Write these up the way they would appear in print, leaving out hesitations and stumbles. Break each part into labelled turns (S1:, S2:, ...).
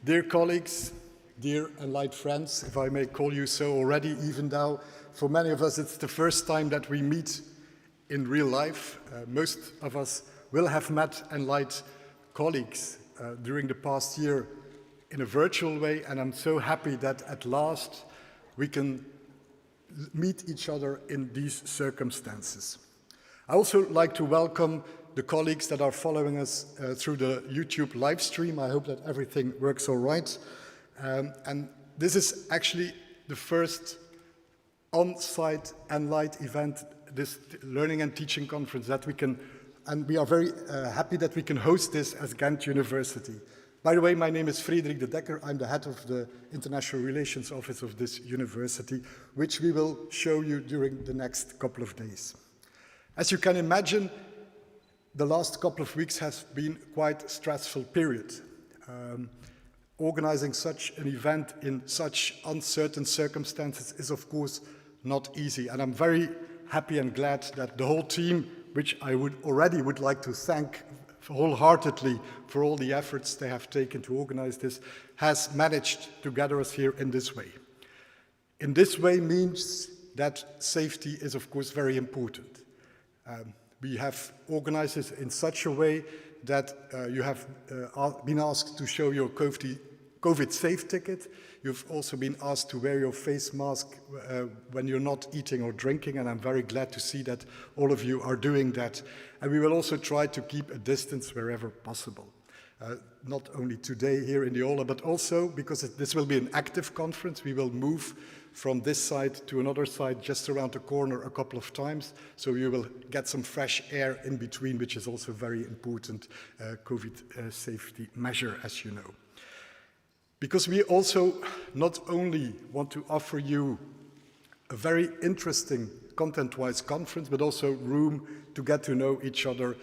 S1: Dear colleagues, dear ENLIGHT friends, if I may call you so already, even though for many of us it's the first time that we meet in real life. Most of us will have met ENLIGHT colleagues during the past year in a virtual way, and I'm so happy that at last we can meet each other in these circumstances. I also like to welcome the colleagues that are following us through the YouTube live stream. I hope that everything works all right. And this is actually the first on-site ENLIGHT event, this learning and teaching conference that we can, and we are very happy that we can host this as Ghent University. By the way, my name is Frederik de Dekker. I'm the head of the International Relations Office of this university, which we will show you during the next couple of days. As you can imagine, the last couple of weeks has been quite a stressful period. Organizing such an event in such uncertain circumstances is, of course, not easy. And I'm very happy and glad that the whole team, which I would like to thank wholeheartedly for all the efforts they have taken to organize this, has managed to gather us here in this way. In this way means that safety is, of course, very important. We have organized this in such a way that you have been asked to show your COVID safe ticket. You've also been asked to wear your face mask when you're not eating or drinking, and I'm very glad to see that all of you are doing that. And we will also try to keep a distance wherever possible. Not only today here in the aula, but also because this will be an active conference, we will move from this side to another side just around the corner a couple of times, so you will get some fresh air in between, which is also a very important COVID safety measure, as you know. Because we also not only want to offer you a very interesting content-wise conference, but also room to get to know each other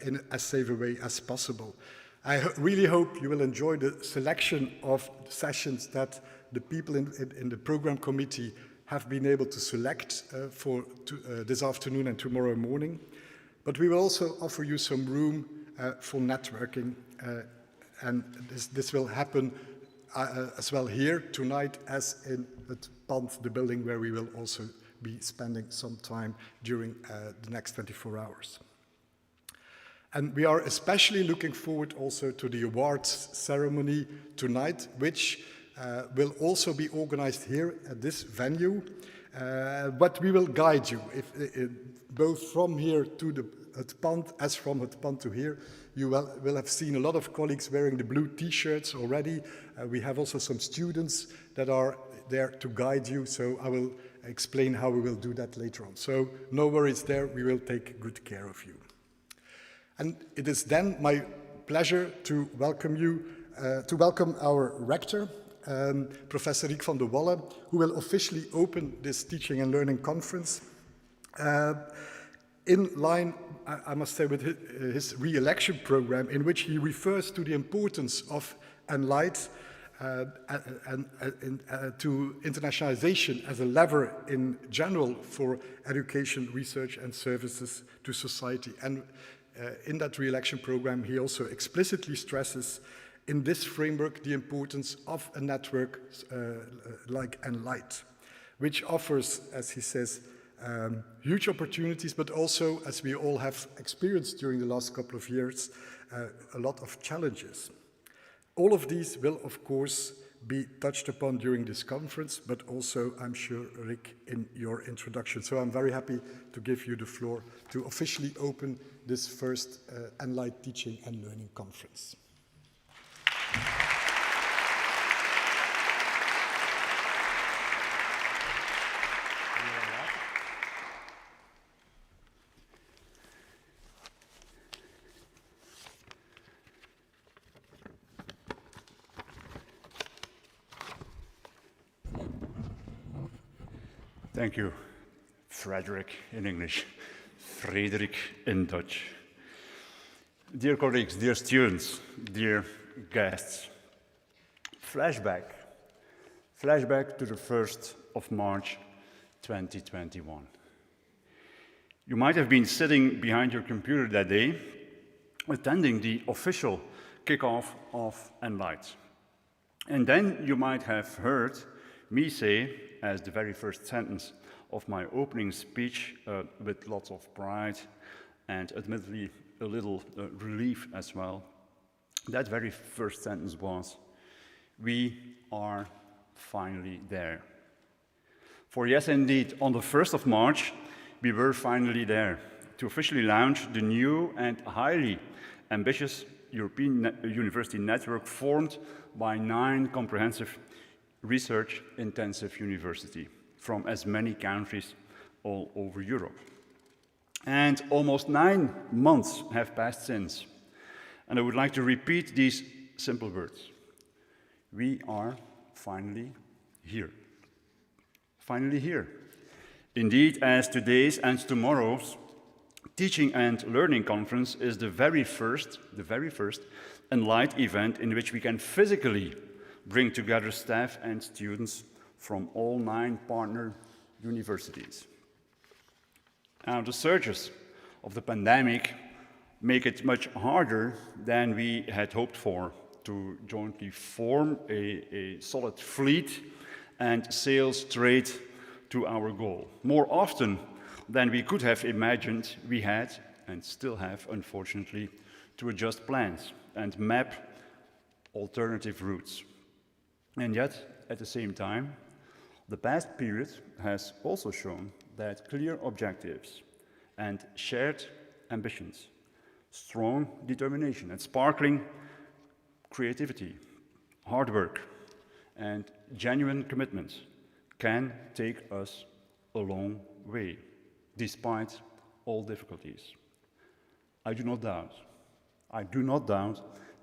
S1: in as safe a way as possible. I really hope you will enjoy the selection of sessions that the people in the program committee have been able to select for this afternoon and tomorrow morning. But we will also offer you some room for networking, and this will happen as well here tonight as in the building where we will also be spending some time during the next 24 hours. And we are especially looking forward also to the awards ceremony tonight, which will also be organized here at this venue. But we will guide you, both from here to het pand as from het pand to here. You will have seen a lot of colleagues wearing the blue t-shirts already. We have also some students that are there to guide you, so I will explain how we will do that later on. So no worries there, we will take good care of you. And it is then my pleasure to welcome our rector, Professor Riek van de Walle, who will officially open this teaching and learning conference. In line, I must say, with his re-election program, in which he refers to the importance of ENLIGHT to internationalization as a lever in general for education, research, and services to society. And in that re-election program, he also explicitly stresses in this framework the importance of a network like ENLIGHT, which offers, as he says, huge opportunities, but also, as we all have experienced during the last couple of years, a lot of challenges. All of these will, of course, be touched upon during this conference, but also, I'm sure, Rick, in your introduction. So I'm very happy to give you the floor to officially open this first ENLIGHT Teaching and Learning Conference.
S2: Thank you, Frederick in English, Frederik in Dutch. Dear colleagues, dear students, dear guests, flashback to the 1st of March 2021. You might have been sitting behind your computer that day, attending the official kickoff of ENLIGHT. And then you might have heard me say, as the very first sentence of my opening speech, with lots of pride and admittedly a little relief as well, that very first sentence was, "We are finally there." For yes, indeed, on the 1st of March, we were finally there to officially launch the new and highly ambitious European university network formed by 9 comprehensive research-intensive universities from as many countries all over Europe. And almost 9 months have passed since, and I would like to repeat these simple words. We are finally here. Finally here. Indeed, as today's and tomorrow's Teaching and Learning Conference is the very first ENLIGHT event in which we can physically bring together staff and students from all 9 partner universities. Now, the surges of the pandemic make it much harder than we had hoped for to jointly form a solid fleet and sail straight to our goal. More often than we could have imagined, we had, and still have, unfortunately, to adjust plans and map alternative routes. And yet, at the same time, the past period has also shown that clear objectives and shared ambitions, strong determination and sparkling creativity, hard work, and genuine commitment can take us a long way, despite all difficulties. I do not doubt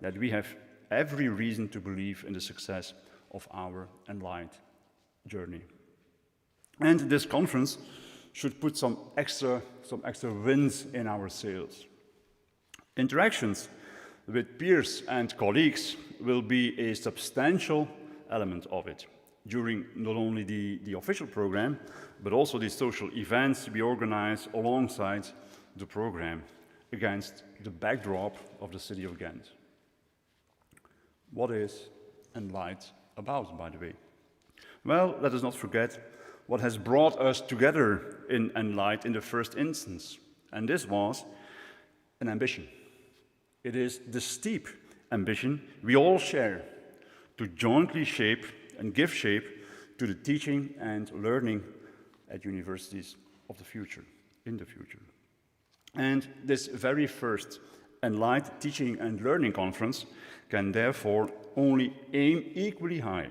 S2: that we have every reason to believe in the success of our ENLIGHT journey. And this conference should put some extra winds in our sails. Interactions with peers and colleagues will be a substantial element of it during not only the official program, but also the social events we organize alongside the program against the backdrop of the city of Ghent. What is ENLIGHT about, by the way? Well, let us not forget what has brought us together in ENLIGHT in the first instance, and this was an ambition. It is the steep ambition we all share to jointly shape and give shape to the teaching and learning at universities of the future, in the future. And this very first ENLIGHT Teaching and Learning Conference can therefore only aim equally high.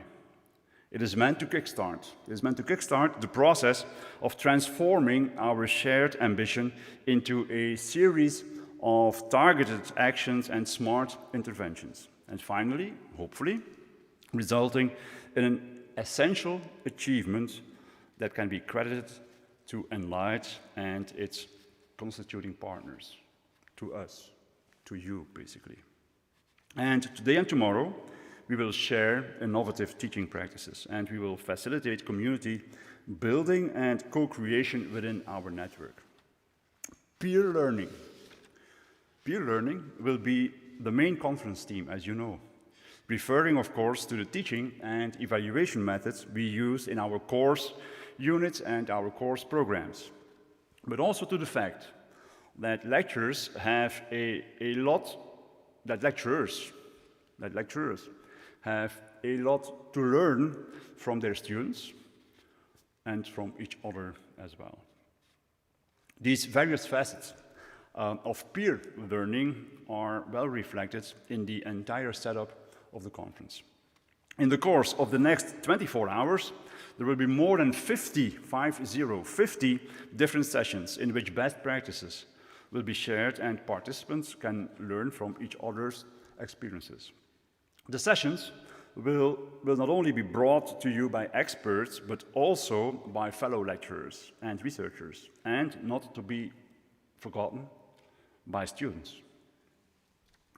S2: It is meant to kickstart the process of transforming our shared ambition into a series of targeted actions and smart interventions. And finally, hopefully, resulting in an essential achievement that can be credited to ENLIGHT and its constituting partners, to us, to you, basically. And today and tomorrow, we will share innovative teaching practices, and we will facilitate community building and co-creation within our network. Peer learning. Peer learning will be the main conference theme, as you know, referring, of course, to the teaching and evaluation methods we use in our course units and our course programs, but also to the fact that lecturers have lecturers have a lot to learn from their students and from each other as well. These various facets of peer learning are well reflected in the entire setup of the conference. In the course of the next 24 hours, there will be more than 50 different sessions in which best practices will be shared and participants can learn from each other's experiences. The sessions will not only be brought to you by experts, but also by fellow lecturers and researchers, and not to be forgotten, by students.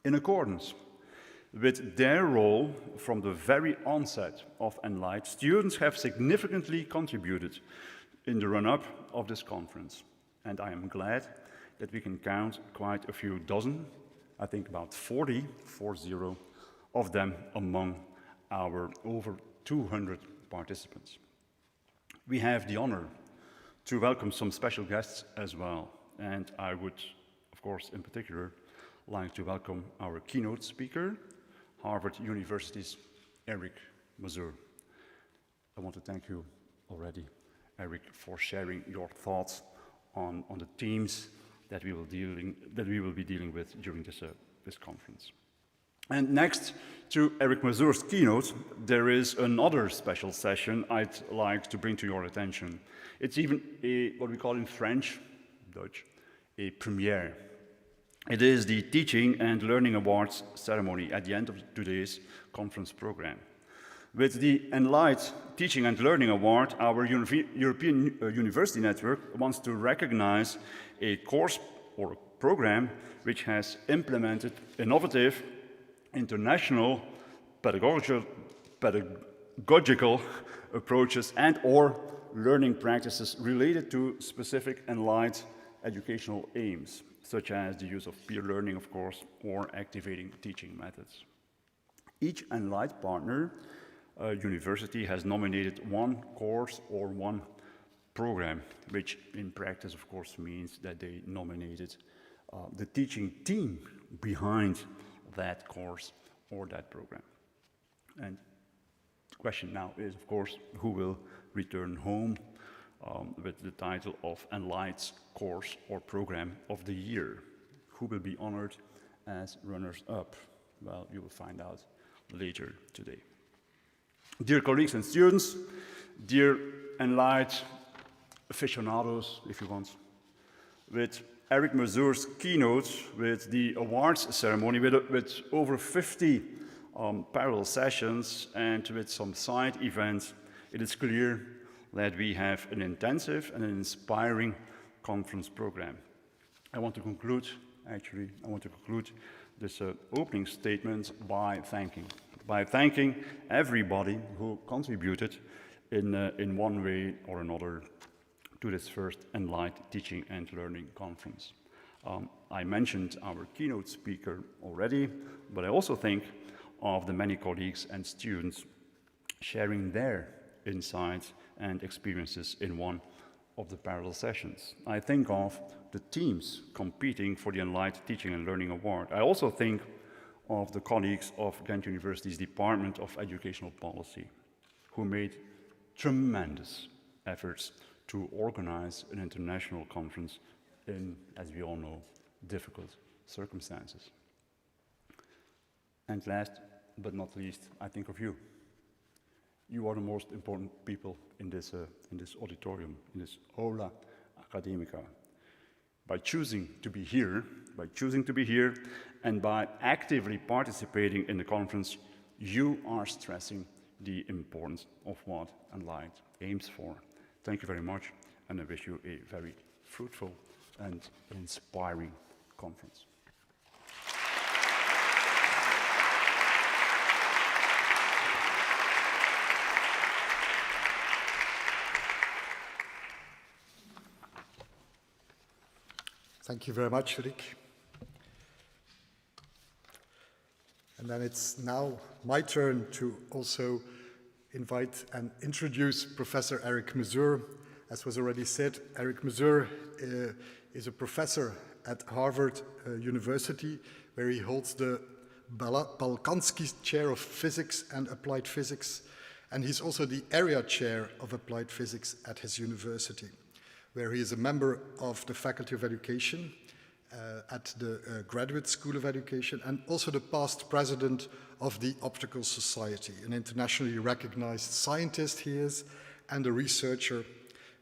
S2: In accordance with their role from the very onset of ENLIGHT, students have significantly contributed in the run-up of this conference, and I am glad that we can count quite a few dozen, I think about 40 of them among our over 200 participants. We have the honor to welcome some special guests as well, and I would, of course, in particular, like to welcome our keynote speaker, Harvard University's Eric Mazur. I want to thank you already, Eric, for sharing your thoughts on the themes that we will be dealing with during this conference. And next to Eric Mazur's keynote, there is another special session I'd like to bring to your attention. It's even what we call in French, Dutch, a premiere. It is the Teaching and Learning Awards ceremony at the end of today's conference program. With the ENLIGHT Teaching and Learning Award, our European University Network wants to recognize a course or program which has implemented innovative, international, pedagogical approaches and/or learning practices related to specific ENLIGHT educational aims, such as the use of peer learning, of course, or activating teaching methods. Each ENLIGHT partner university has nominated one course or one program, which in practice, of course, means that they nominated the teaching team behind that course or that program. And the question now is, of course, who will return home with the title of ENLIGHT's Course or Program of the Year? Who will be honored as runners-up? Well, you will find out later today. Dear colleagues and students, dear ENLIGHT aficionados, if you want, with Eric Mazur's keynote, with the awards ceremony, with over 50 parallel sessions, and with some side events, it is clear that we have an intensive and an inspiring conference program. I want to conclude this opening statement by thanking everybody who contributed in one way or another to this first ENLIGHT Teaching and Learning Conference. I mentioned our keynote speaker already, but I also think of the many colleagues and students sharing their insights and experiences in one of the parallel sessions. I think of the teams competing for the ENLIGHT Teaching and Learning Award. I also think of the colleagues of Ghent University's Department of Educational Policy, who made tremendous efforts to organize an international conference in, as we all know, difficult circumstances. And last but not least, I think of you. You are the most important people in this auditorium, in this aula academica. By choosing to be here, and by actively participating in the conference, you are stressing the importance of what ENLIGHT aims for. Thank you very much, and I wish you a very fruitful and inspiring conference.
S1: Thank you very much, Rick. And then it's now my turn to also invite and introduce Professor Eric Mazur. As was already said, Eric Mazur is a professor at Harvard University, where he holds the Balkanski Chair of Physics and Applied Physics, and he's also the Area Chair of Applied Physics at his university, where he is a member of the Faculty of Education at the Graduate School of Education, and also the past president of the Optical Society, an internationally recognized scientist he is, and a researcher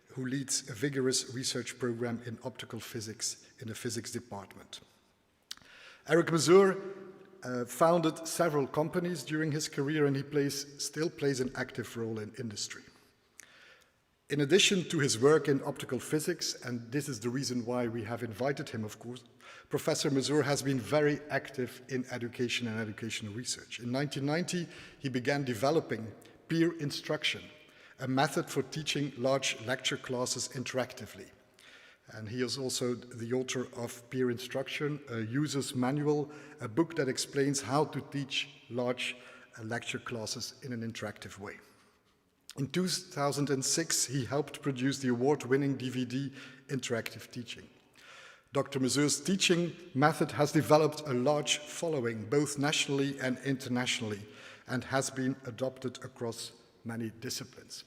S1: who leads a vigorous research program in optical physics in the physics department. Eric Mazur founded several companies during his career, and he still plays an active role in industry. In addition to his work in optical physics, and this is the reason why we have invited him, of course, Professor Mazur has been very active in education and educational research. In 1990, he began developing peer instruction, a method for teaching large lecture classes interactively. And he is also the author of Peer Instruction, a user's manual, a book that explains how to teach large lecture classes in an interactive way. In 2006, he helped produce the award-winning DVD Interactive Teaching. Dr. Mazur's teaching method has developed a large following, both nationally and internationally, and has been adopted across many disciplines.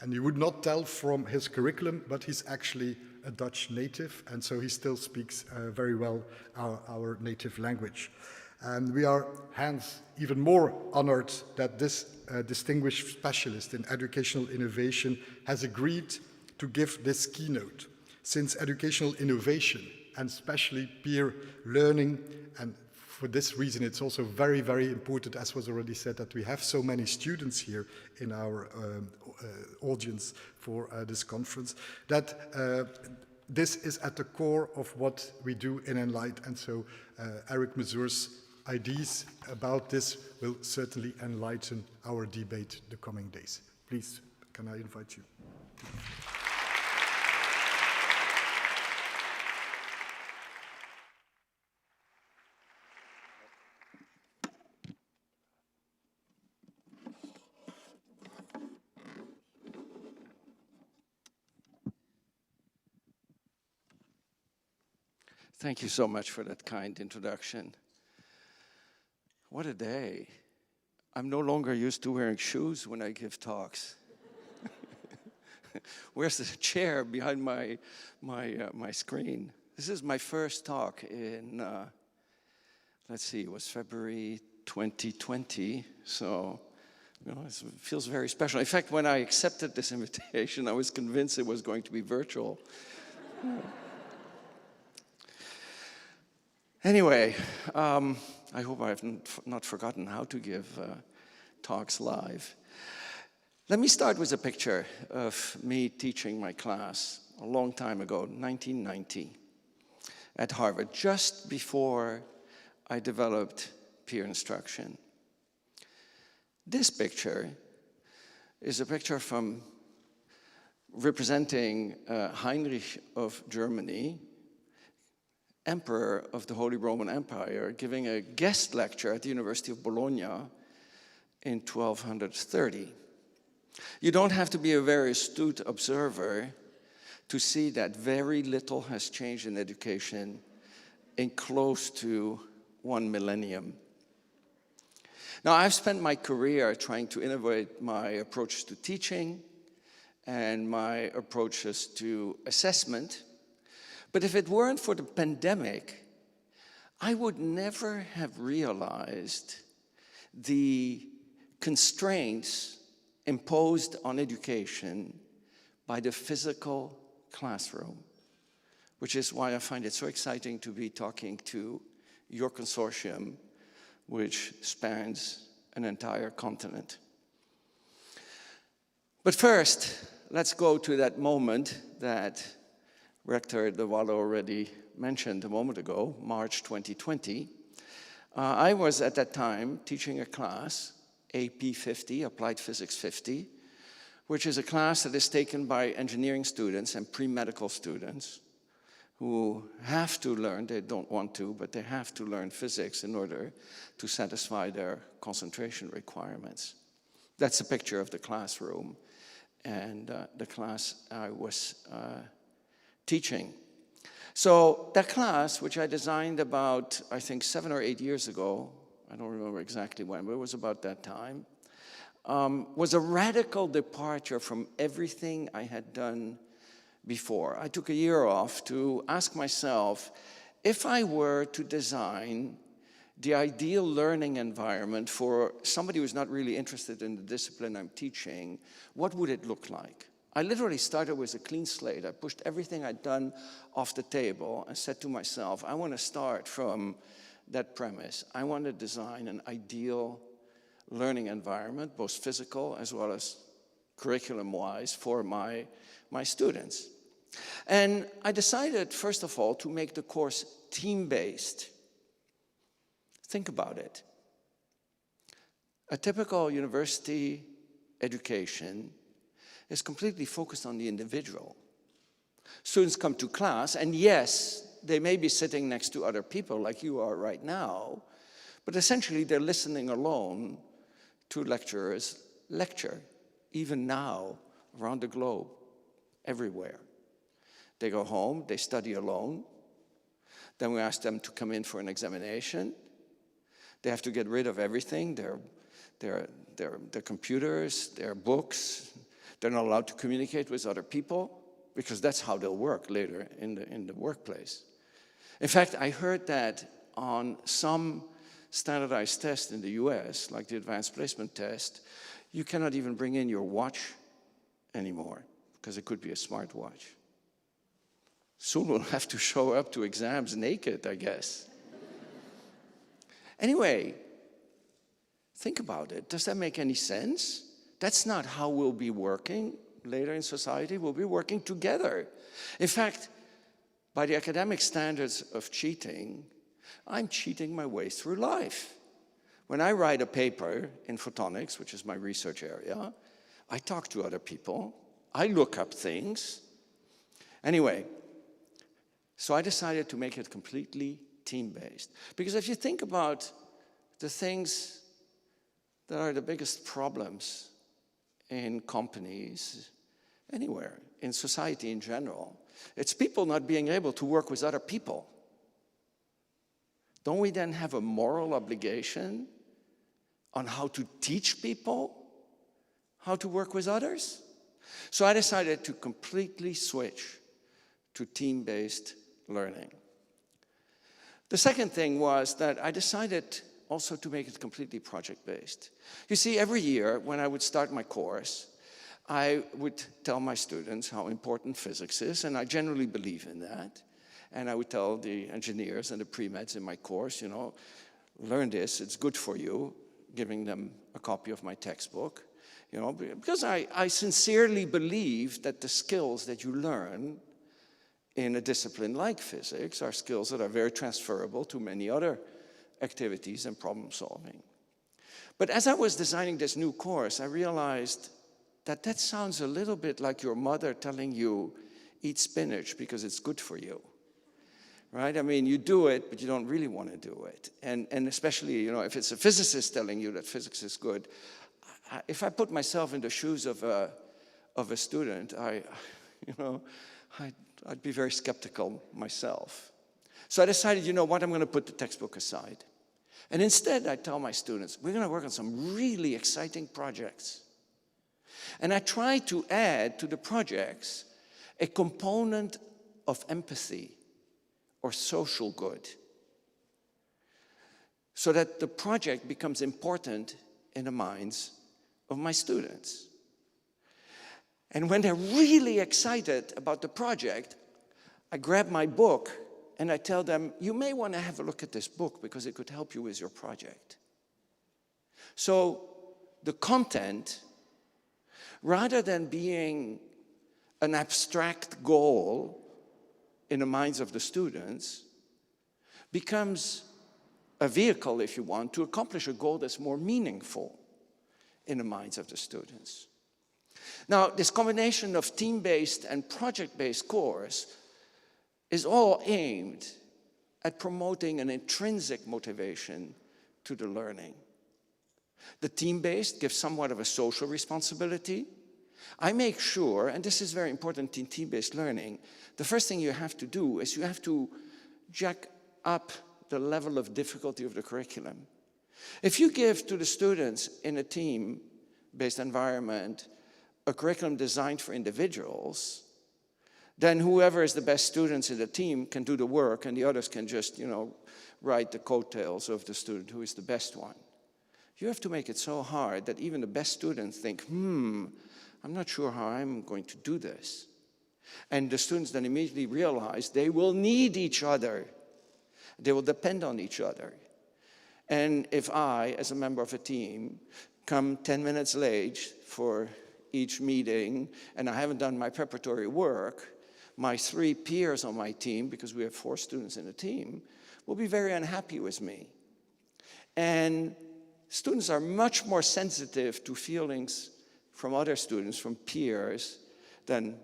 S1: And you would not tell from his curriculum, but he's actually a Dutch native, and so he still speaks very well our native language. And we are hence even more honored that this distinguished specialist in educational innovation has agreed to give this keynote, since educational innovation, and especially peer learning, and for this reason it's also very, very important, as was already said, that we have so many students here in our audience for this conference, that this is at the core of what we do in ENLIGHT, and so Eric Mazur's ideas about this will certainly enlighten our debate the coming days. Please, can I invite you?
S3: Thank you so much for that kind introduction. What a day. I'm no longer used to wearing shoes when I give talks. Where's the chair behind my screen? This is my first talk in, let's see, it was February 2020, so you know, it feels very special. In fact, when I accepted this invitation, I was convinced it was going to be virtual. Anyway, I hope I have not forgotten how to give talks live. Let me start with a picture of me teaching my class a long time ago, 1990, at Harvard, just before I developed peer instruction. This picture is a picture from representing Heinrich of Germany, Emperor of the Holy Roman Empire, giving a guest lecture at the University of Bologna in 1230. You don't have to be a very astute observer to see that very little has changed in education in close to 1 millennium. Now, I've spent my career trying to innovate my approach to teaching and my approaches to assessment. But if it weren't for the pandemic, I would never have realized the constraints imposed on education by the physical classroom, which is why I find it so exciting to be talking to your consortium, which spans an entire continent. But first, let's go to that moment that Rector De Walle already mentioned a moment ago, March 2020. I was at that time teaching a class, AP 50, Applied Physics 50, which is a class that is taken by engineering students and pre-medical students who have to learn, they don't want to, but they have to learn physics in order to satisfy their concentration requirements. That's a picture of the classroom and the class I was teaching. So that class, which I designed about, I think, 7 or 8 years ago, I don't remember exactly when, but it was about that time, was a radical departure from everything I had done before. I took a year off to ask myself, if I were to design the ideal learning environment for somebody who's not really interested in the discipline I'm teaching, what would it look like? I literally started with a clean slate. I pushed everything I'd done off the table and said to myself, I want to start from that premise. I want to design an ideal learning environment, both physical as well as curriculum-wise, for my students. And I decided, first of all, to make the course team-based. Think about it. A typical university education is completely focused on the individual. Students come to class, and yes, they may be sitting next to other people like you are right now, but essentially they're listening alone two lecturers lecture, even now, around the globe, everywhere. They go home, they study alone. Then we ask them to come in for an examination. They have to get rid of everything, their computers, their books. They're not allowed to communicate with other people, because that's how they'll work later in the workplace. In fact, I heard that on some standardized tests in the US, like the advanced placement test, you cannot even bring in your watch anymore, because it could be a smartwatch. Soon we'll have to show up to exams naked, I guess. Anyway, think about it. Does that make any sense? That's not how we'll be working later in society. We'll be working together. In fact, by the academic standards of cheating, I'm cheating my way through life. When I write a paper in photonics, which is my research area, I talk to other people. I look up things. Anyway, so I decided to make it completely team-based. Because if you think about the things that are the biggest problems in companies, anywhere, in society in general, it's people not being able to work with other people. Don't we then have a moral obligation on how to teach people how to work with others? So I decided to completely switch to team-based learning. The second thing was that I decided also to make it completely project-based. You see, every year when I would start my course, I would tell my students how important physics is, and I generally believe in that. And I would tell the engineers and the pre-meds in my course, you know, learn this, it's good for you, giving them a copy of my textbook, you know, because I sincerely believe that the skills that you learn in a discipline like physics are skills that are very transferable to many other activities and problem solving. But as I was designing this new course, I realized that that sounds a little bit like your mother telling you, eat spinach because it's good for you. Right? I mean, you do it, but you don't really want to do it. And especially, you know, if it's a physicist telling you that physics is good, if I put myself in the shoes of a student, I'd be very skeptical myself. So I decided, you know what, I'm going to put the textbook aside. And instead, I tell my students, we're going to work on some really exciting projects. And I try to add to the projects a component of empathy or social good, so that the project becomes important in the minds of my students. And when they're really excited about the project, I grab my book and I tell them, you may want to have a look at this book because it could help you with your project. So the content, rather than being an abstract goal in the minds of the students, becomes a vehicle, if you want, to accomplish a goal that's more meaningful in the minds of the students. Now, this combination of team-based and project-based course is all aimed at promoting an intrinsic motivation to the learning. The team-based gives somewhat of a social responsibility. I make sure, and this is very important in team-based learning, the first thing you have to do is you have to jack up the level of difficulty of the curriculum. If you give to the students in a team-based environment a curriculum designed for individuals, then whoever is the best students in the team can do the work and the others can just, you know, ride the coattails of the student who is the best one. You have to make it so hard that even the best students think, I'm not sure how I'm going to do this. And the students then immediately realize they will need each other. They will depend on each other. And if I, as a member of a team, come 10 minutes late for each meeting and I haven't done my preparatory work, my 3 peers on my team, because we have 4 students in a team, will be very unhappy with me. And students are much more sensitive to feelings from other students, from peers, than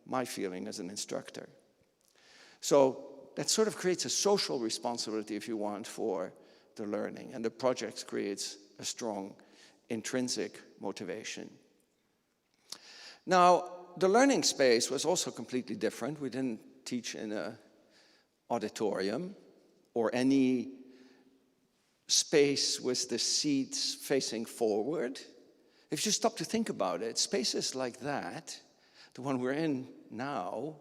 S3: my feeling as an instructor. So that sort of creates a social responsibility, if you want, for the learning. And the project creates a strong intrinsic motivation. Now, the learning space was also completely different. We didn't teach in an auditorium or any space with the seats facing forward. If you stop to think about it, spaces like that, the one we're in now,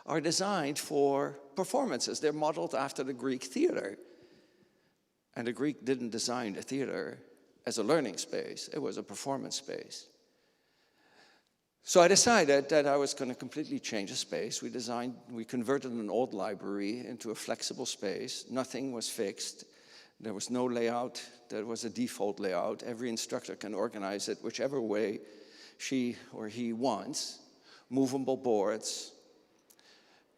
S3: are designed for performances. They're modeled after the Greek theater. And the Greek didn't design the theater as a learning space. It was a performance space. So I decided that I was going to completely change the space. We converted an old library into a flexible space. Nothing was fixed. There was no layout. There was a default layout. Every instructor can organize it whichever way she or he wants. Movable boards.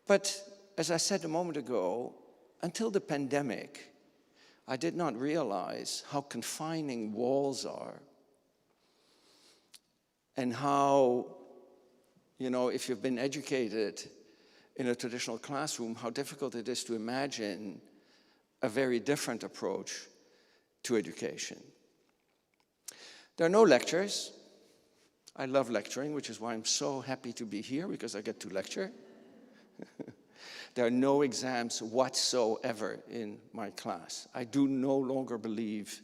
S3: But as I said a moment ago, until the pandemic, I did not realize how confining walls are. And how, if you've been educated in a traditional classroom, how difficult it is to imagine a very different approach to education. There are no lectures. I love lecturing, which is why I'm so happy to be here, because I get to lecture. There are no exams whatsoever in my class. I do no longer believe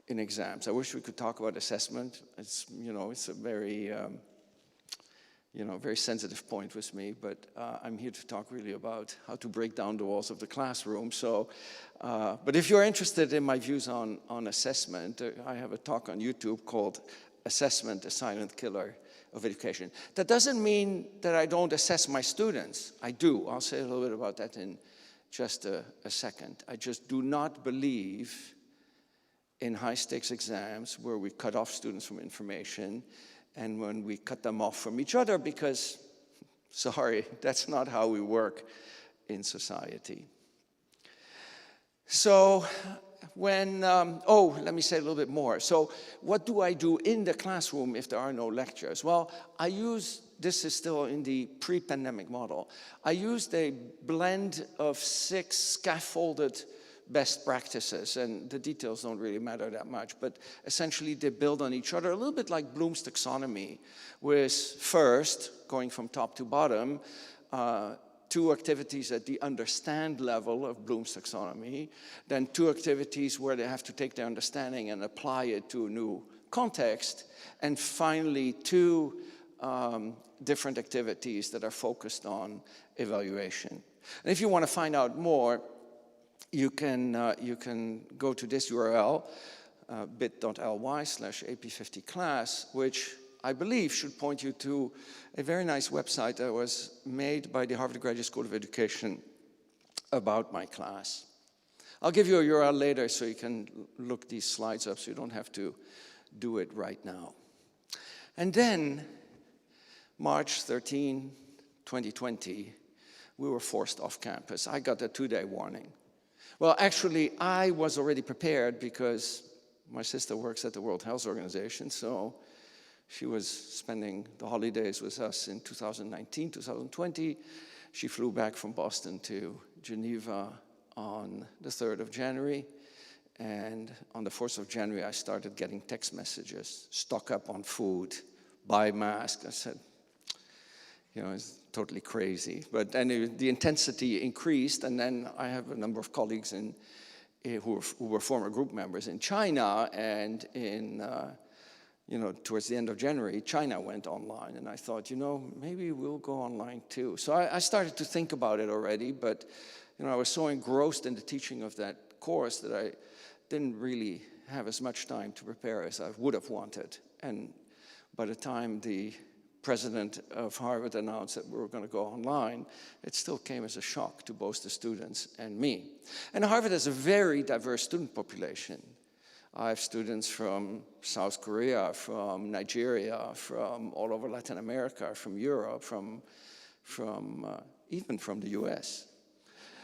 S3: in exams. I wish we could talk about assessment. It's a very, very sensitive point with me, but I'm here to talk really about how to break down the walls of the classroom. So, but if you're interested in my views on assessment, I have a talk on YouTube called Assessment, the Silent Killer of Education. That doesn't mean that I don't assess my students. I do. I'll say a little bit about that in just a second. I just do not believe in high-stakes exams where we cut off students from information and when we cut them off from each other because, sorry, that's not how we work in society. So let me say a little bit more. So what do I do in the classroom if there are no lectures? Well, this is still in the pre-pandemic model. I used a blend of 6 scaffolded best practices, and the details don't really matter that much, but essentially they build on each other, a little bit like Bloom's taxonomy, with first, going from top to bottom, 2 activities at the understand level of Bloom's taxonomy, then 2 activities where they have to take their understanding and apply it to a new context, and finally 2 different activities that are focused on evaluation. And if you want to find out more, you can go to this URL, bit.ly/AP50class, which I believe should point you to a very nice website that was made by the Harvard Graduate School of Education about my class. I'll give you a URL later so you can look these slides up so you don't have to do it right now. And then, March 13, 2020, we were forced off campus. I got a 2-day warning. Well, actually, I was already prepared because my sister works at the World Health Organization, so she was spending the holidays with us in 2019, 2020. She flew back from Boston to Geneva on the 3rd of January, and on the 4th of January, I started getting text messages, stock up on food, buy masks. I said, it's totally crazy. But then the intensity increased, and then I have a number of colleagues who were former group members in China, and towards the end of January, China went online, and I thought, maybe we'll go online too. So I started to think about it already, but I was so engrossed in the teaching of that course that I didn't really have as much time to prepare as I would have wanted. And by the time the president of Harvard announced that we were going to go online, it still came as a shock to both the students and me. And Harvard has a very diverse student population. I have students from South Korea, from Nigeria, from all over Latin America, from Europe, even from the US.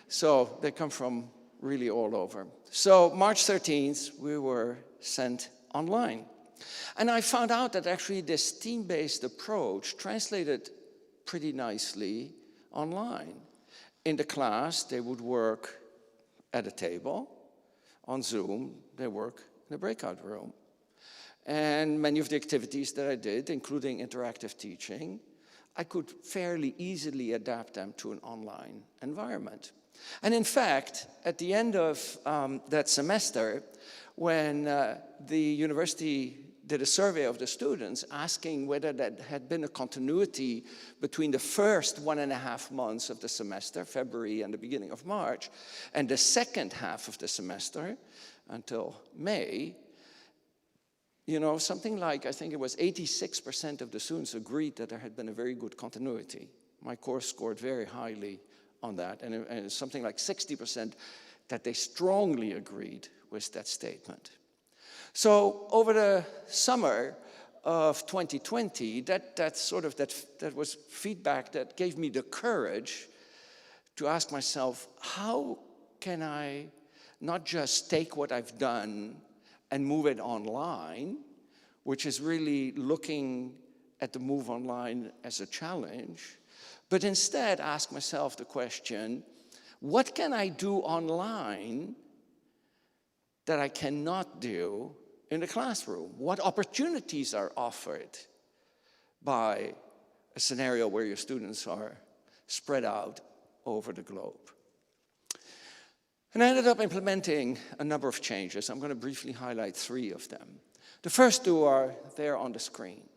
S3: So they come from really all over. So March 13th, we were sent online. And I found out that actually this team-based approach translated pretty nicely online. In the class, they would work at a table. On Zoom, they work in a breakout room. And many of the activities that I did, including interactive teaching, I could fairly easily adapt them to an online environment. And in fact, at the end of that semester, when the university did a survey of the students asking whether there had been a continuity between the first 1.5 months of the semester, February and the beginning of March, and the second half of the semester until May, you know, something like, I think it was 86% of the students agreed that there had been a very good continuity. My course scored very highly on that, and it's something like 60% that they strongly agreed with that statement. So over the summer of 2020, that was feedback that gave me the courage to ask myself, how can I not just take what I've done and move it online, which is really looking at the move online as a challenge, but instead ask myself the question, what can I do online that I cannot do in the classroom? What opportunities are offered by a scenario where your students are spread out over the globe? And I ended up implementing a number of changes. I'm going to briefly highlight 3 of them. The first 2 are there on the screen.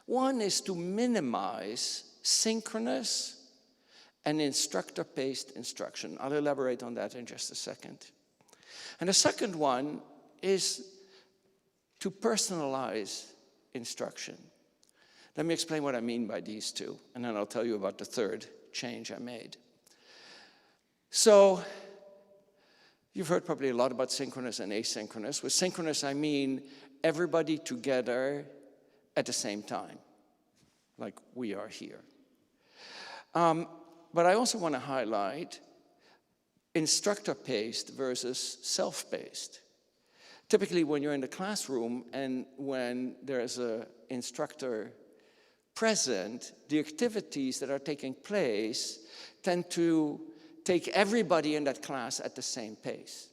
S3: One is to minimize synchronous and instructor-paced instruction. I'll elaborate on that in just a second. And the second one is to personalize instruction. Let me explain what I mean by these 2, and then I'll tell you about the third change I made. So, you've heard probably a lot about synchronous and asynchronous. With synchronous, I mean everybody together at the same time, like we are here. But I also want to highlight instructor-paced versus self-paced. Typically, when you're in the classroom and when there's an instructor present, the activities that are taking place tend to take everybody in that class at the same pace.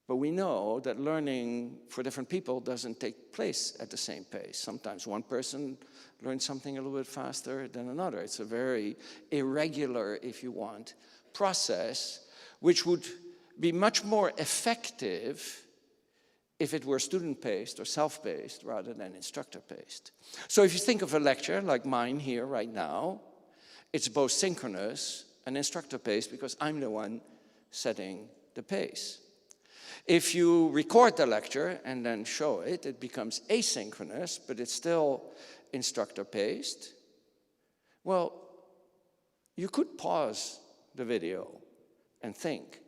S3: But we know that learning for different people doesn't take place at the same pace. Sometimes one person learns something a little bit faster than another. It's a very irregular, if you want, process, which would be much more effective if it were student-paced or self-paced rather than instructor-paced. So if you think of a lecture like mine here right now, it's both synchronous and instructor-paced because I'm the one setting the pace. If you record the lecture and then show it, it becomes asynchronous, but it's still instructor-paced. Well, you could pause the video and think.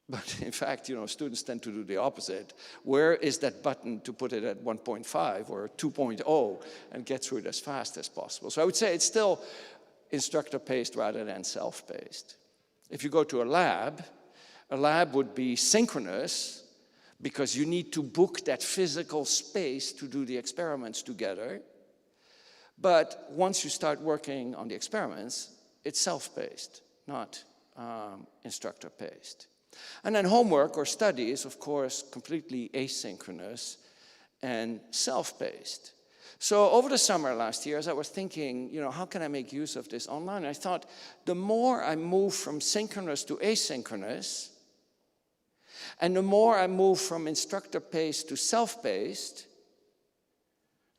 S3: But in fact, you know, students tend to do the opposite. Where is that button to put it at 1.5 or 2.0 and get through it as fast as possible? So I would say it's still instructor-paced rather than self-paced. If you go to a lab would be synchronous because you need to book that physical space to do the experiments together. But once you start working on the experiments, it's self-paced, not instructor-paced. And then homework or study is, of course, completely asynchronous and self-paced. So over the summer last year, as I was thinking, you know, how can I make use of this online? I thought the more I move from synchronous to asynchronous, and the more I move from instructor-paced to self-paced,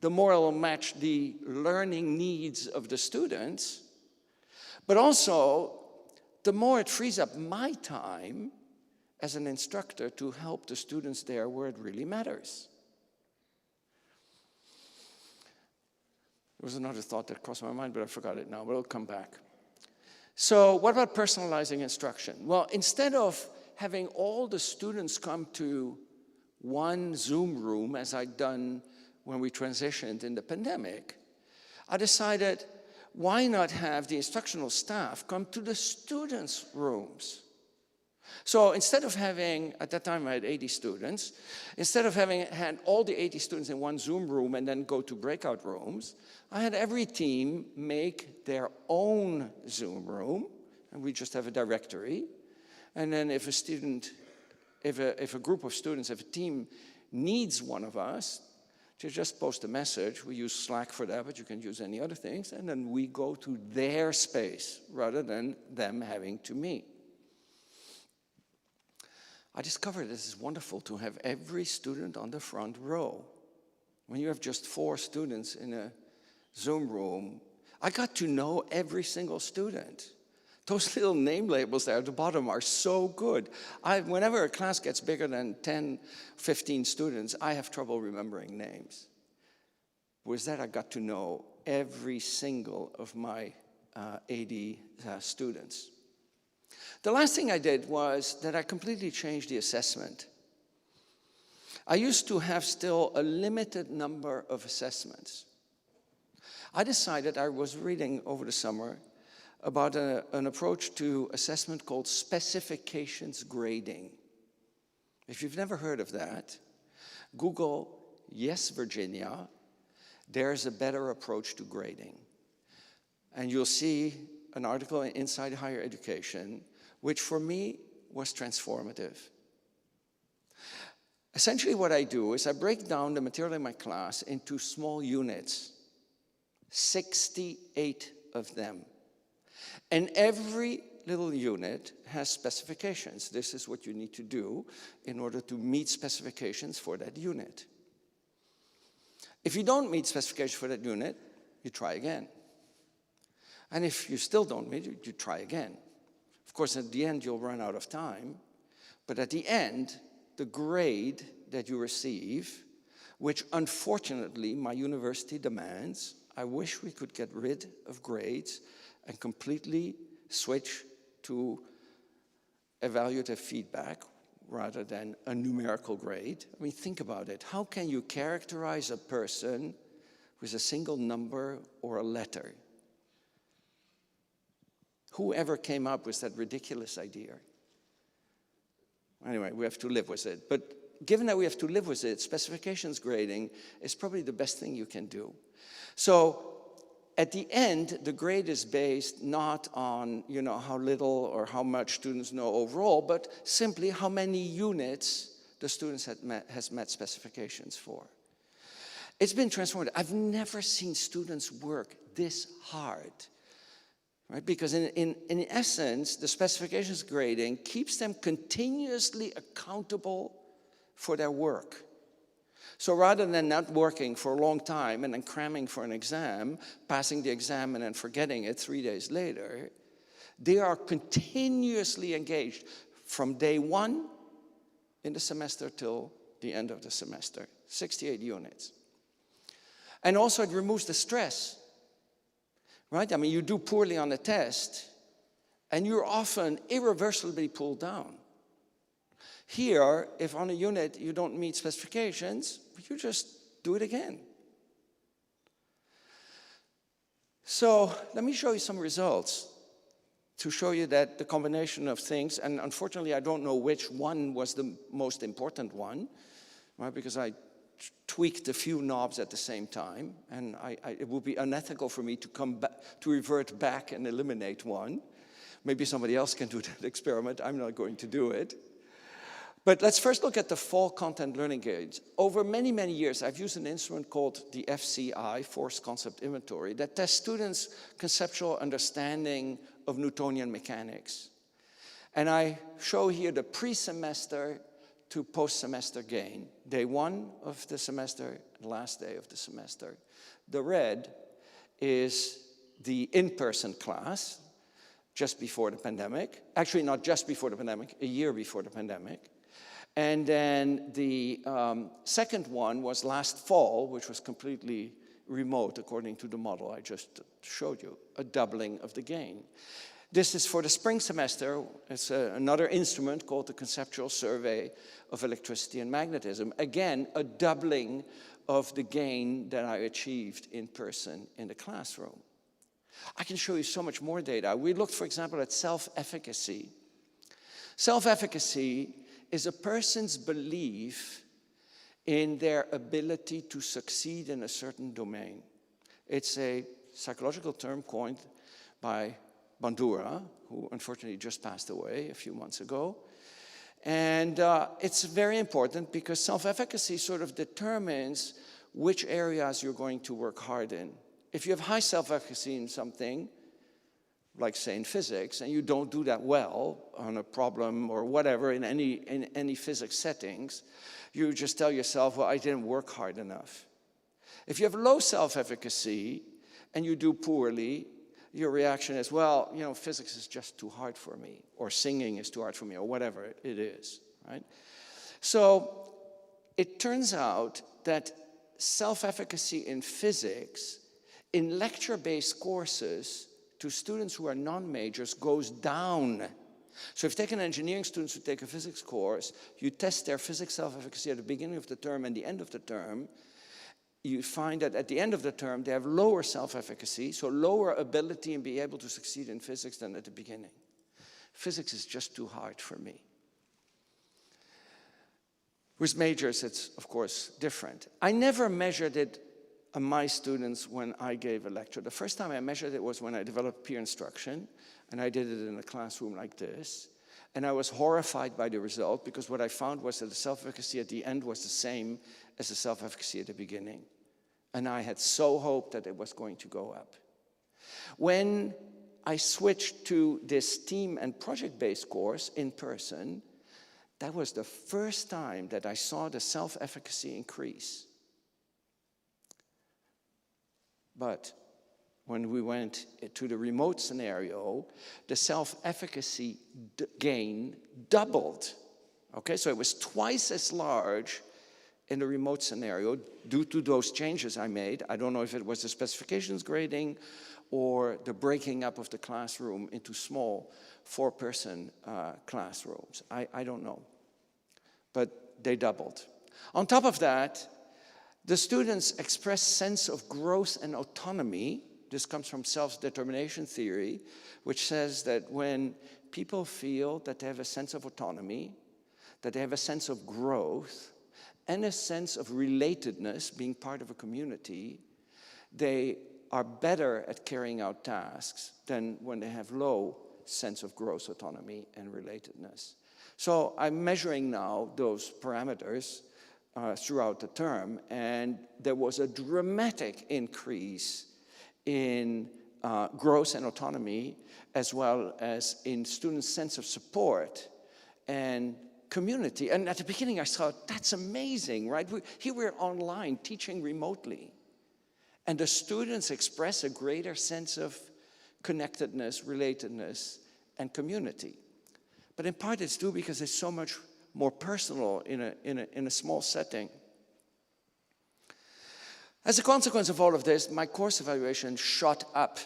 S3: the more I will match the learning needs of the students, but also the more it frees up my time as an instructor to help the students there where it really matters. There was another thought that crossed my mind, but I forgot it now, but it'll come back. So what about personalizing instruction? Well, instead of having all the students come to one Zoom room, as I'd done when we transitioned in the pandemic, I decided, why not have the instructional staff come to the students' rooms? So instead of having, at that time I had 80 students, instead of having had all the 80 students in one Zoom room and then go to breakout rooms, I had every team make their own Zoom room, and we just have a directory. And then if a student, if a group of students, if a team needs one of us to just post a message. We use Slack for that, but you can use any other things. And then we go to their space rather than them having to meet. I discovered this is wonderful to have every student on the front row. When you have just 4 students in a Zoom room, I got to know every single student. Those little name labels there at the bottom are so good. Whenever a class gets bigger than 10, 15 students, I have trouble remembering names. With that, I got to know every single of my 80 students. The last thing I did was that I completely changed the assessment. I used to have still a limited number of assessments. I decided, I was reading over the summer about an approach to assessment called specifications grading. If you've never heard of that, Google, yes, Virginia, there's a better approach to grading. And you'll see an article in Inside Higher Education, which for me was transformative. Essentially what I do is I break down the material in my class into small units, 68 of them. And every little unit has specifications. This is what you need to do in order to meet specifications for that unit. If you don't meet specifications for that unit, you try again. And if you still don't meet it, you try again. Of course, at the end, you'll run out of time. But at the end, the grade that you receive, which unfortunately my university demands, I wish we could get rid of grades and completely switch to evaluative feedback rather than a numerical grade. I mean, think about it. How can you characterize a person with a single number or a letter? Whoever came up with that ridiculous idea? Anyway, we have to live with it. But given that we have to live with it, specifications grading is probably the best thing you can do. So at the end, the grade is based not on, how little or how much students know overall, but simply how many units the students has met specifications for. It's been transformative. I've never seen students work this hard. Right? Because in essence, the specifications grading keeps them continuously accountable for their work. So rather than not working for a long time and then cramming for an exam, passing the exam and then forgetting it 3 days later, they are continuously engaged from day 1 in the semester till the end of the semester, 68 units. And also it removes the stress. Right? I mean, you do poorly on a test, and you're often irreversibly pulled down. Here, if on a unit you don't meet specifications, you just do it again. So let me show you some results to show you that the combination of things, and unfortunately I don't know which one was the most important one, right? Because I tweaked a few knobs at the same time, and it would be unethical for me to come back, to revert back and eliminate one. Maybe somebody else can do that experiment. I'm not going to do it. But let's first look at the fall content learning grades. Over many, many years, I've used an instrument called the FCI, Force Concept Inventory, that tests students' conceptual understanding of Newtonian mechanics. And I show here the pre-semester to post-semester gain. Day 1 of the semester, last day of the semester. The red is the in-person class just before the pandemic. Actually, not just before the pandemic, a year before the pandemic. And then the second one was last fall, which was completely remote according to the model I just showed you, a doubling of the gain. This is for the spring semester. It's another instrument called the Conceptual Survey of Electricity and Magnetism. Again, a doubling of the gain that I achieved in person in the classroom. I can show you so much more data. We looked, for example, at self-efficacy. Self-efficacy is a person's belief in their ability to succeed in a certain domain. It's a psychological term coined by Bandura, who unfortunately just passed away a few months ago. And it's very important because self-efficacy sort of determines which areas you're going to work hard in. If you have high self-efficacy in something, like say in physics, and you don't do that well on a problem or whatever in any physics settings, you just tell yourself, well, I didn't work hard enough. If you have low self-efficacy and you do poorly, your reaction is, well, you know, physics is just too hard for me, or singing is too hard for me, or whatever it is, right? So it turns out that self-efficacy in physics, in lecture-based courses, to students who are non-majors, goes down. So if you take an engineering student who take a physics course, you test their physics self-efficacy at the beginning of the term and the end of the term, you find that at the end of the term, they have lower self-efficacy, so lower ability and be able to succeed in physics than at the beginning. Physics is just too hard for me. With majors, it's, of course, different. I never measured it on my students when I gave a lecture. The first time I measured it was when I developed peer instruction, and I did it in a classroom like this. And I was horrified by the result, because what I found was that the self-efficacy at the end was the same as the self-efficacy at the beginning. And I had so hoped that it was going to go up. When I switched to this team and project-based course in person, that was the first time that I saw the self-efficacy increase. But when we went to the remote scenario, the self-efficacy gain doubled. Okay, so it was twice as large in the remote scenario due to those changes I made. I don't know if it was the specifications grading or the breaking up of the classroom into small 4-person classrooms. I don't know, but they doubled. On top of that, the students express sense of growth and autonomy. This comes from self-determination theory, which says that when people feel that they have a sense of autonomy, that they have a sense of growth, and a sense of relatedness, being part of a community, they are better at carrying out tasks than when they have low sense of growth, autonomy, and relatedness. So I'm measuring now those parameters throughout the term, and there was a dramatic increase in growth and autonomy, as well as in students' sense of support and community. And at the beginning I thought, that's amazing, right? Here we're online teaching remotely, and the students express a greater sense of connectedness, relatedness, and community. But in part it's due because it's so much more personal in a small setting. As a consequence of all of this, my course evaluation shot up.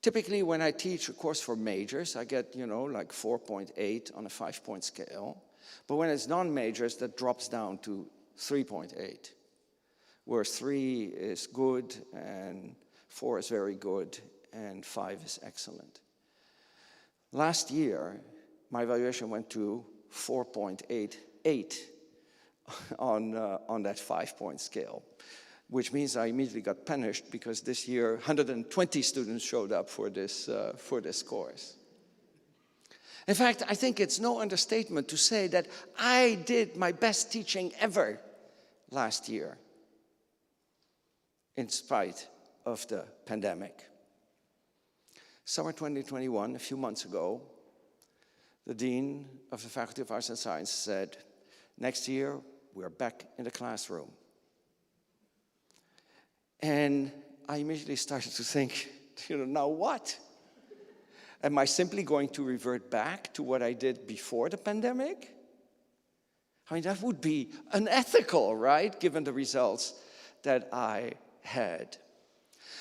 S3: Typically, when I teach a course for majors, I get, you know, like 4.8 on a 5-point scale. But when it's non-majors, that drops down to 3.8, where 3 is good, and 4 is very good, and 5 is excellent. Last year, my evaluation went to 4.88 on that 5-point scale, which means I immediately got punished because this year 120 students showed up for this course. In fact, I think it's no understatement to say that I did my best teaching ever last year, in spite of the pandemic. Summer 2021, a few months ago, the Dean of the Faculty of Arts and Science said, next year, we're back in the classroom. And I immediately started to think, you know, now what? Am I simply going to revert back to what I did before the pandemic? I mean, that would be unethical, right, given the results that I had.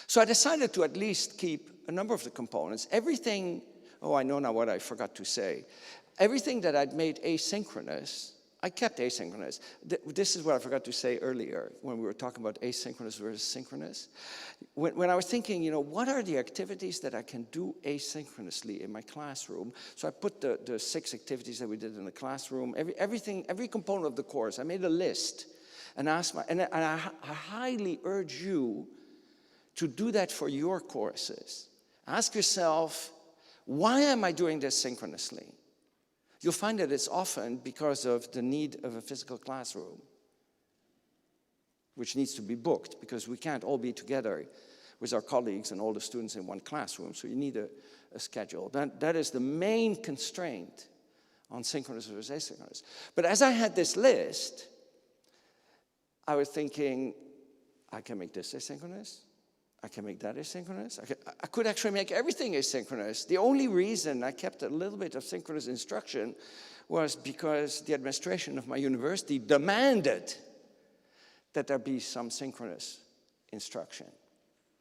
S3: So I decided to at least keep a number of the components. Everything, oh, I know now what I forgot to say. Everything that I'd made asynchronous, I kept asynchronous. This is what I forgot to say earlier when we were talking about asynchronous versus synchronous. When I was thinking, you know, what are the activities that I can do asynchronously in my classroom? So I put the 6 activities that we did in the classroom, every component of the course. I made a list and asked I highly urge you to do that for your courses. Ask yourself, why am I doing this synchronously? you'll find that it's often because of the need of a physical classroom, which needs to be booked because we can't all be together with our colleagues and all the students in one classroom, so you need a schedule. That is the main constraint on synchronous versus asynchronous. But as I had this list, I was thinking, I can make this asynchronous, I can make that asynchronous, I could actually make everything asynchronous. The only reason I kept a little bit of synchronous instruction was because the administration of my university demanded that there be some synchronous instruction.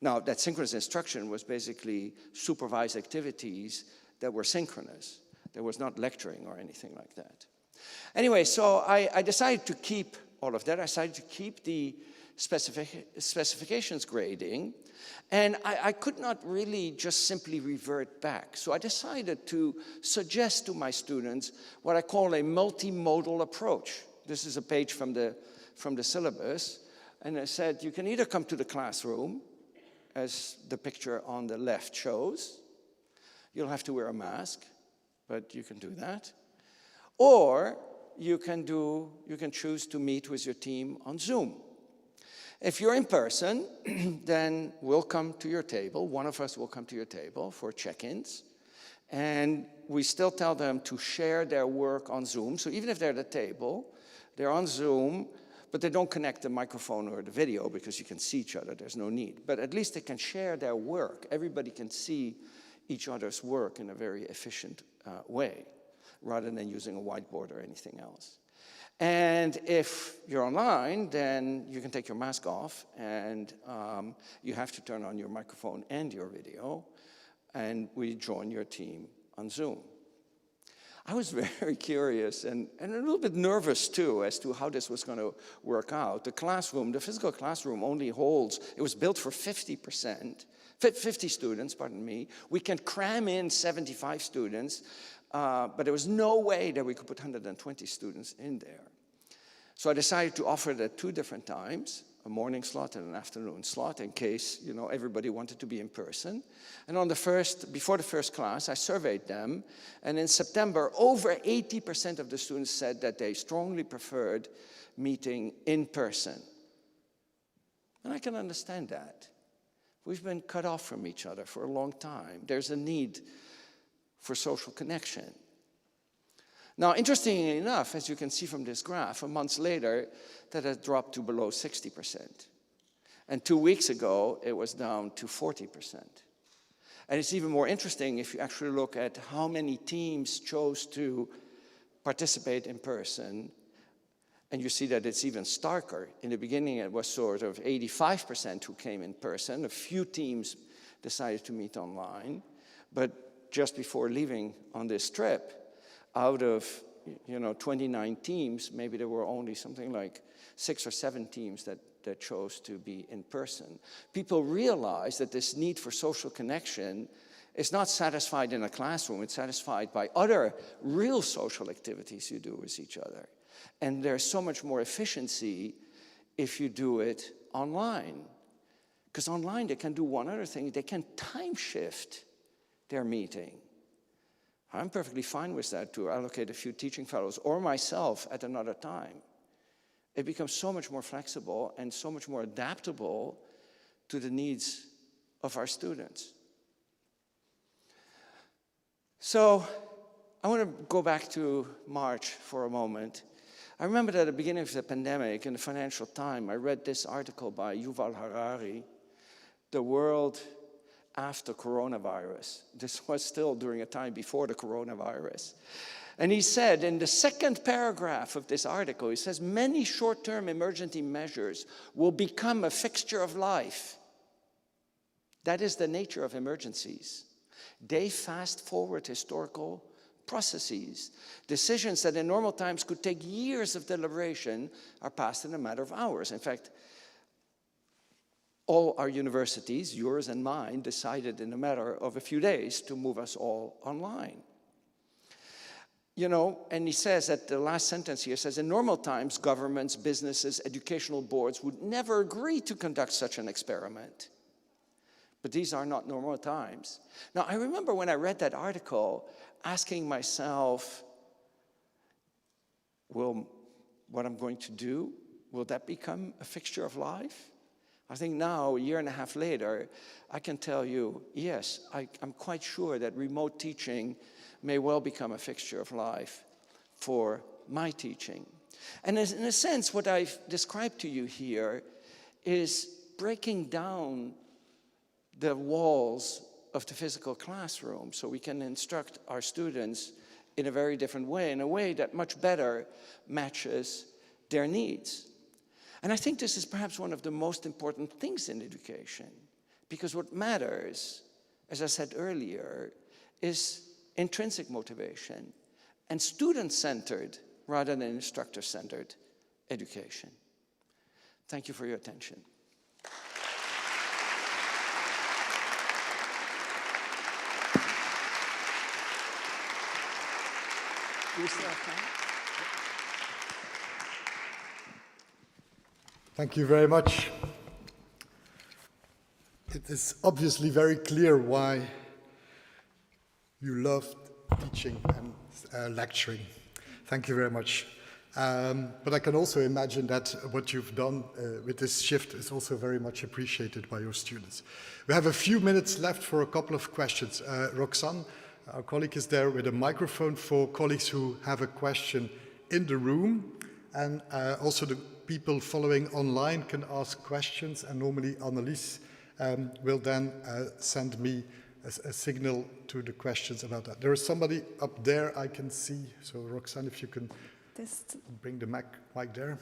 S3: Now, that synchronous instruction was basically supervised activities that were synchronous. There was not lecturing or anything like that. Anyway, so I decided to keep all of that. I decided to keep the specifications grading, and I could not really just simply revert back. So I decided to suggest to my students what I call a multimodal approach. This is a page from the syllabus, and I said, you can either come to the classroom, as the picture on the left shows. You'll have to wear a mask, but you can do that. Or you can choose to meet with your team on Zoom. If you're in person, then we'll come to your table. One of us will come to your table for check-ins. And we still tell them to share their work on Zoom. So even if they're at the table, they're on Zoom, but they don't connect the microphone or the video because you can see each other. There's no need. But at least they can share their work. Everybody can see each other's work in a very efficient way, rather than using a whiteboard or anything else. And if you're online, then you can take your mask off, and you have to turn on your microphone and your video, and we join your team on Zoom. I was very curious and a little bit nervous, too, as to how this was going to work out. The classroom, the physical classroom only holds, it was built for 50 students, pardon me. We can cram in 75 students, but there was no way that we could put 120 students in there. So I decided to offer it at 2 different times, a morning slot and an afternoon slot, in case everybody wanted to be in person. And before the first class, I surveyed them, and in September, over 80% of the students said that they strongly preferred meeting in person. And I can understand that. We've been cut off from each other for a long time. There's a need for social connection. Now, interestingly enough, as you can see from this graph, a month later, that had dropped to below 60%. And 2 weeks ago, it was down to 40%. And it's even more interesting if you actually look at how many teams chose to participate in person, and you see that it's even starker. In the beginning, it was sort of 85% who came in person. A few teams decided to meet online, but just before leaving on this trip, out of 29 teams, maybe there were only something like 6 or 7 teams that chose to be in person. People realize that this need for social connection is not satisfied in a classroom, it's satisfied by other real social activities you do with each other. And there's so much more efficiency if you do it online. Because online they can do one other thing, they can time shift their meeting. I'm perfectly fine with that, to allocate a few teaching fellows or myself at another time. It becomes so much more flexible and so much more adaptable to the needs of our students. So I want to go back to March for a moment. I remember that at the beginning of the pandemic, in the Financial Times, I read this article by Yuval Harari, The World After Coronavirus. This was still during a time before the coronavirus. And he said, in the second paragraph of this article, he says, many short-term emergency measures will become a fixture of life. That is the nature of emergencies. They fast-forward historical processes. Decisions that in normal times could take years of deliberation are passed in a matter of hours. In fact, all our universities, yours and mine, decided in a matter of a few days to move us all online. And he says at the last sentence here, says, in normal times, governments, businesses, educational boards would never agree to conduct such an experiment. But these are not normal times. Now, I remember when I read that article, asking myself, what I'm going to do, will that become a fixture of life? I think now, a year and a half later, I can tell you, yes, I'm quite sure that remote teaching may well become a fixture of life for my teaching. And in a sense, what I've described to you here is breaking down the walls of the physical classroom so we can instruct our students in a very different way, in a way that much better matches their needs. And I think this is perhaps one of the most important things in education, because what matters, as I said earlier, is intrinsic motivation and student-centered rather than instructor-centered education. Thank you for your attention. Do we still have time?
S1: Thank you very much. It is obviously very clear why you loved teaching and lecturing. Thank you very much. But I can also imagine that what you've done with this shift is also very much appreciated by your students. We have a few minutes left for a couple of questions. Roxanne, our colleague, is there with a microphone for colleagues who have a question in the room, and also the people following online can ask questions, and normally Annelies will then send me a signal to the questions about that. There is somebody up there I can see, so Roxanne, if you can bring the mic there.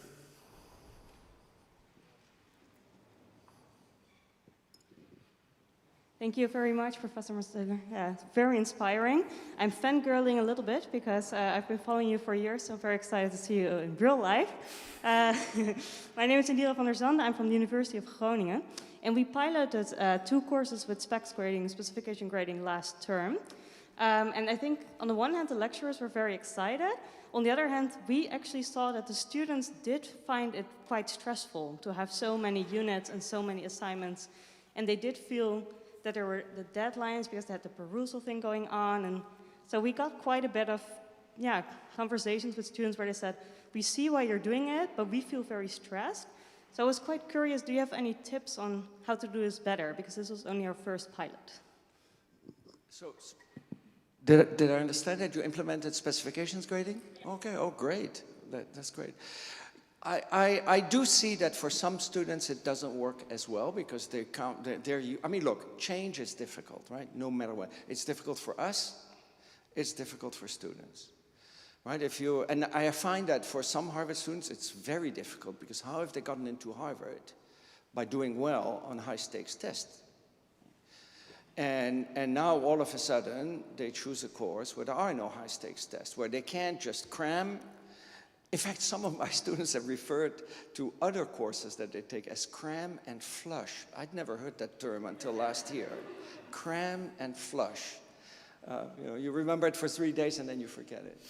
S4: Thank you very much, Professor Mazur. Yeah, very inspiring. I'm fangirling a little bit because I've been following you for years, so I'm very excited to see you in real life. My name is Indira van der Zande. I'm from the University of Groningen. And we piloted 2 courses with specs grading, specification grading last term. And I think on the one hand, the lecturers were very excited. On the other hand, we actually saw that the students did find it quite stressful to have so many units and so many assignments. And they did feel that there were the deadlines because they had the perusal thing going on. And so we got quite a bit of conversations with students where they said, we see why you're doing it, but we feel very stressed. So I was quite curious, do you have any tips on how to do this better? Because this was only our first pilot.
S3: So did I understand that you implemented specifications grading? Okay, oh great, that's great. I do see that for some students it doesn't work as well because I mean, look, change is difficult, right? No matter what. It's difficult for us, it's difficult for students, right? And I find that for some Harvard students it's very difficult because how have they gotten into Harvard? By doing well on high-stakes tests. And now all of a sudden they choose a course where there are no high-stakes tests, where they can't just cram. In fact, some of my students have referred to other courses that they take as cram and flush. I'd never heard that term until last year. Cram and flush. You remember it for 3 days and then you forget it.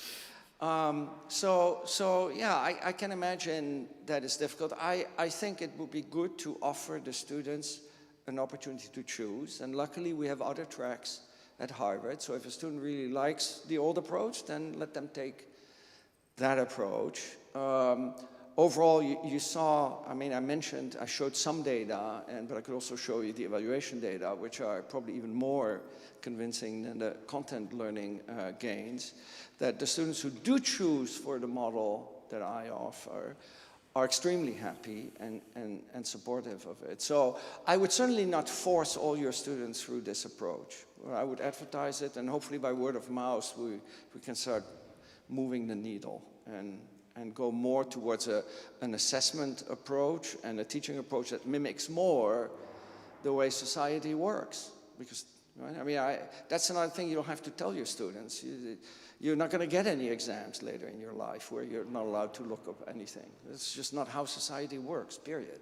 S3: So yeah, I can imagine that it's difficult. I think it would be good to offer the students an opportunity to choose. And luckily we have other tracks at Harvard. So if a student really likes the old approach, then let them take that approach. Overall, you saw, I mean, I showed some data, but I could also show you the evaluation data, which are probably even more convincing than the content learning gains, that the students who do choose for the model that I offer are extremely happy and supportive of it. So I would certainly not force all your students through this approach. I would advertise it, and hopefully by word of mouth, we can start moving the needle and go more towards an assessment approach and a teaching approach that mimics more the way society works. Because, right, I mean, that's another thing you don't have to tell your students. You're not going to get any exams later in your life where you're not allowed to look up anything. It's just not how society works, period.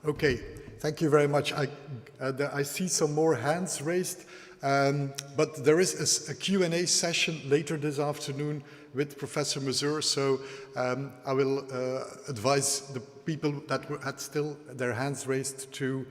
S1: Okay, thank you very much. I see some more hands raised. But there is a Q&A session later this afternoon with Professor Mazur, so I will advise the people that had still their hands raised to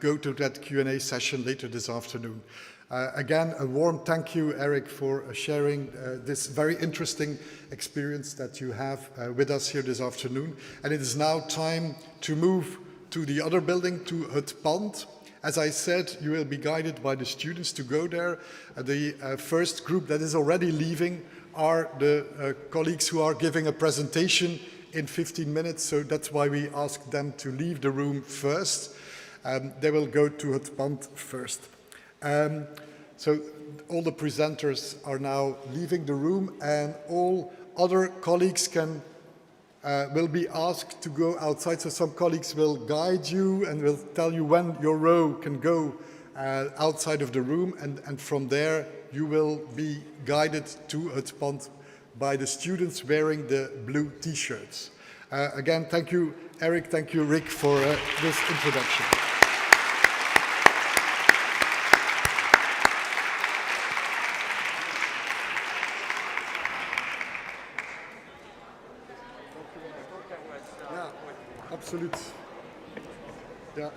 S1: go to that Q&A session later this afternoon. Again, a warm thank you, Eric, for sharing this very interesting experience that you have with us here this afternoon. And it is now time to move to the other building, to Het Pand. As I said, you will be guided by the students to go there. The first group that is already leaving are the colleagues who are giving a presentation in 15 minutes, so that's why we asked them to leave the room first. They will go to Het Pand first. So all the presenters are now leaving the room, and all other colleagues will be asked to go outside. So some colleagues will guide you and will tell you when your row can go outside of the room, and from there you will be guided to Het Pand by the students wearing the blue t-shirts. Again, thank you, Eric, thank you, Rick, for this introduction. Ja, absoluut. Ja.